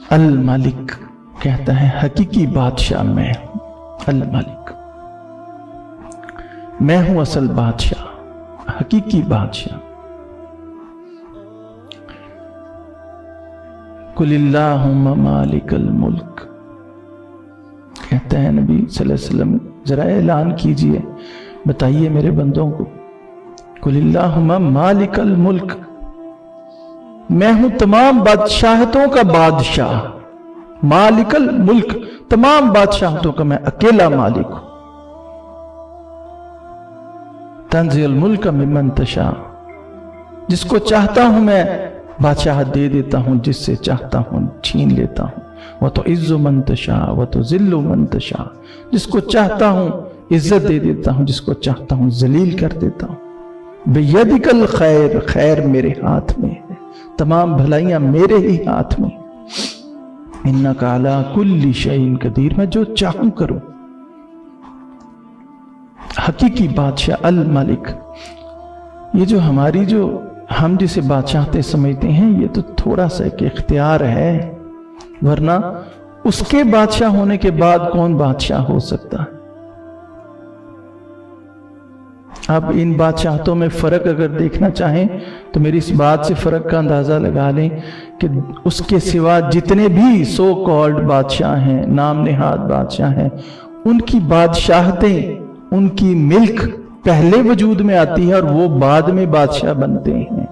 अल मालिक कहता है हकीकी बादशाह मैं हूं। अल मालिक मैं हूं असल बादशाह, हकीकी बादशाह। कुलिल्लाहुम्मा मालिकल मुल्क, कहते हैं नबी सल्लल्लाहु अलैहि वसल्लम जरा ऐलान कीजिए, बताइए मेरे बंदों को, कुलिल्लाहुम्मा मालिकल मुल्क, मैं हूं तमाम बादशाहतों का बादशाह। मालिकल मुल्क, तमाम बादशाहतों का मैं अकेला मालिक हूं। तंज़िल मुल्क मिम्मन तशा, जिसको चाहता हूं मैं बादशाह दे देता हूं, जिससे चाहता हूं छीन लेता हूं। वह तो इज्जु मन तशा वह तो जिल्लु मन तशा, जिसको चाहता हूं इज्जत दे देता हूं, जिसको चाहता हूं जलील कर देता हूं। बियदिकल खैर, खैर मेरे हाथ में है, तमाम भलाइयां मेरे ही हाथ में। इन्नका अला कुल्ली शैइन कदीर, मैं जो चाहूं करूं। हकीकी बादशाह अल मालिक, ये जो हमारी जो हम जिसे बादशाहते समझते हैं, ये तो थोड़ा सा एक इख्तियार है, वरना उसके बादशाह होने के बाद कौन बादशाह हो सकता है। अब इन बादशाहतों में फर्क अगर देखना चाहें तो मेरी इस बात से फर्क का अंदाजा लगा लें कि उसके सिवा जितने भी सो कॉल्ड बादशाह हैं, नाम नेहाद बादशाह हैं, उनकी बादशाहतें, उनकी मिल्क पहले वजूद में आती है और वो बाद में बादशाह बनते हैं।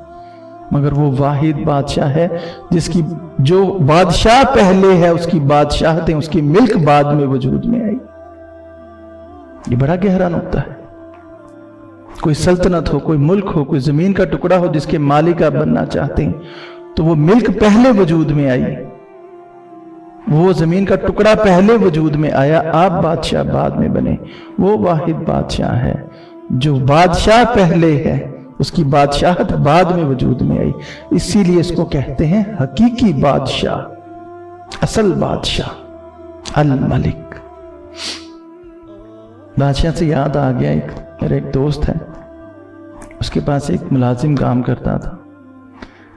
मगर वो वाहिद बादशाह है जिसकी जो बादशाह पहले है, उसकी बादशाहतें, उसकी मिल्क बाद में वजूद में आई। ये बड़ा गहरा नुक्ता है। कोई सल्तनत हो, कोई मुल्क हो, कोई जमीन का टुकड़ा हो जिसके मालिक आप बनना चाहते हैं, तो वो मिल्क पहले वजूद में आई, वो जमीन का टुकड़ा पहले वजूद में आया, आप बादशाह बाद में बने। वो वाहिद बादशाह है जो बादशाह पहले है, उसकी बादशाहत बाद में वजूद में आई। इसीलिए इसको कहते हैं हकीकी बादशाह, असल बादशाह अल मलिक। बादशाह से याद आ गया, एक मेरा एक दोस्त है, उसके पास एक मुलाजिम काम करता था,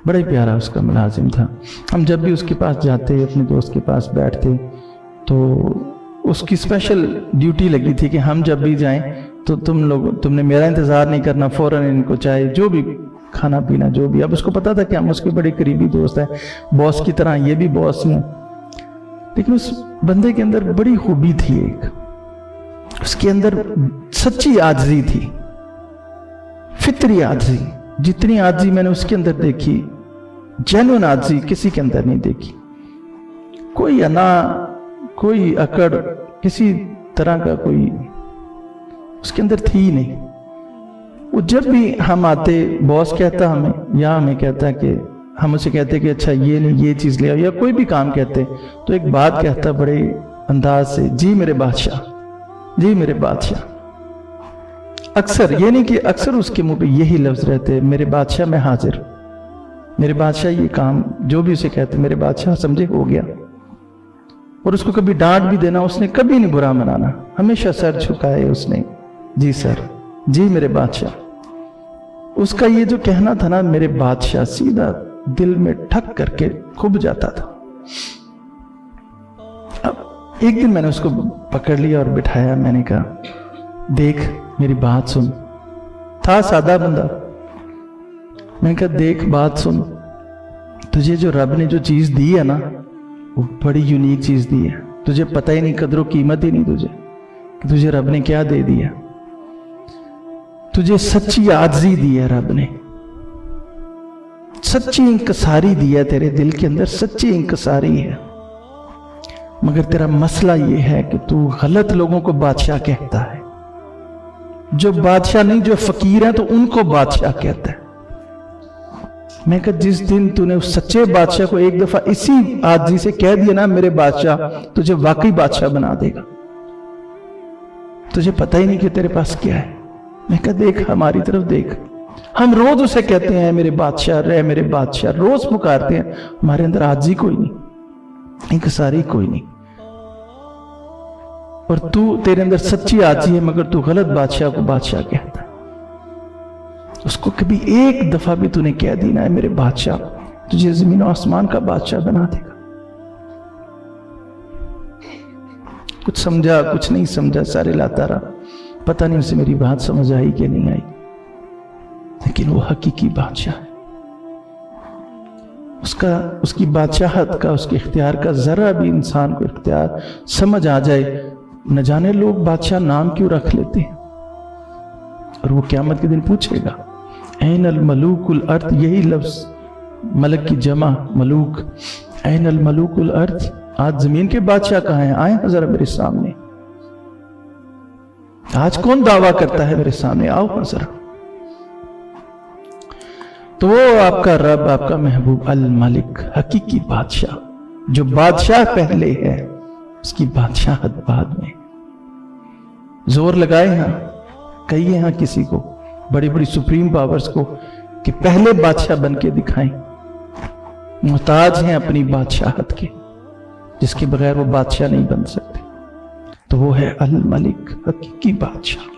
बड़ा ही प्यारा उसका मुलाजिम था। हम जब भी उसके पास जाते, अपने दोस्त के पास बैठते, तो उसकी स्पेशल ड्यूटी लगी थी कि हम जब भी जाएं तो तुमने मेरा इंतज़ार नहीं करना, फ़ौरन इनको चाहे जो भी खाना पीना जो भी। अब उसको पता था कि हम उसके बड़े करीबी दोस्त हैं, बॉस की तरह ये भी बॉस हैं। लेकिन उस बंदे के अंदर बड़ी खूबी थी, एक उसके अंदर सच्ची आजिज़ी थी, फितरी आजिज़ी। जितनी आजिज़ी मैंने उसके अंदर देखी, जेन्युइन आजिज़ी किसी के अंदर नहीं देखी। कोई अना, कोई अकड़, किसी तरह का कोई उसके अंदर थी ही नहीं। वो जब भी हम आते, बॉस कहता हमें या हमें कहता कि हम उसे कहते कि अच्छा ये नहीं ये चीज़ ले आओ, या कोई भी काम कहते तो एक बात कहता बड़े अंदाज से, जी मेरे बादशाह, जी मेरे बादशाह। अक्सर, ये नहीं कि अक्सर उसके मुंह पे यही लफ्ज रहते, मेरे बादशाह मैं हाजिर, मेरे बादशाह ये काम जो भी उसे कहते, मेरे बादशाह समझे हो गया। और उसको कभी डांट भी देना, उसने कभी नहीं बुरा मनाना, हमेशा सर झुकाए उसने, जी सर, जी मेरे बादशाह। उसका ये जो कहना था ना मेरे बादशाह, सीधा दिल में ठक करके खुब जाता था। अब एक दिन मैंने उसको पकड़ लिया और बिठाया, मैंने कहा देख मेरी बात सुन। था सादा बंदा, मैंने कहा देख बात सुन, तुझे जो रब ने जो चीज दी है ना, वो बड़ी यूनिक चीज दी है। तुझे पता ही नहीं, कदर कीमत ही नहीं तुझे कि तुझे रब ने क्या दे दिया। तुझे सच्ची आजिज़ी दी है रब ने, सच्ची इंकसारी दी है, तेरे दिल के अंदर सच्ची इंकसारी है। मगर तेरा मसला ये है कि तू गलत लोगों को बादशाह कहता है। जो बादशाह नहीं, जो फकीर है तो उनको बादशाह कहता है। मैं कहा जिस दिन तूने उस सच्चे बादशाह को एक दफा इसी आजिज़ी से कह दिया ना मेरे बादशाह, तुझे वाकई बादशाह बना देगा। तुझे पता ही नहीं कि तेरे पास क्या है। मैं कहा देख हमारी तरफ देख, हम रोज उसे कहते हैं मेरे बादशाह रहे, मेरे बादशाह, रोज पुकारते हैं, हमारे अंदर आजिज़ी कोई नहीं, इंकसारी कोई नहीं। और तू, तेरे अंदर सच्ची आजिज़ी है, मगर तू गलत बादशाह को बादशाह कहता है। उसको कभी एक दफा भी तूने कह दी ना है मेरे बादशाह, तुझे जमीन और आसमान का बादशाह बना देगा। कुछ समझा कुछ नहीं समझा, सारे लाता रहा, पता नहीं उसे मेरी बात समझ आई कि नहीं आई। लेकिन वो हकीकी बादशाह है, उसकी बादशाहत का, उसके इख्तियार का जरा भी इंसान को इख्तियार समझ आ जाए, न जाने लोग बादशाह नाम क्यों रख लेते हैं। और वो क़यामत के दिन पूछेगा ऐनल मलूकुल अर्थ, यही लफ्ज मलक की जमा मलूक, ऐनल मलूकुल अर्थ, आज जमीन के बादशाह कहाँ हैं, आए हैं जरा मेरे सामने, आज कौन दावा करता है मेरे सामने, आओ जरा। तो वो आपका रब, आपका महबूब अल मलिक, हकीकी बादशाह, जो बादशाह पहले है उसकी बादशाहत बाद में। जोर लगाए हैं, कहिए हाँ किसी को, बड़ी बड़ी सुप्रीम पावर्स को कि पहले बादशाह बन के दिखाएं। मुहताज हैं अपनी बादशाहत के, जिसके बगैर वो बादशाह नहीं बन सकते। तो वो है अल मलिक, हकीकी बादशाह।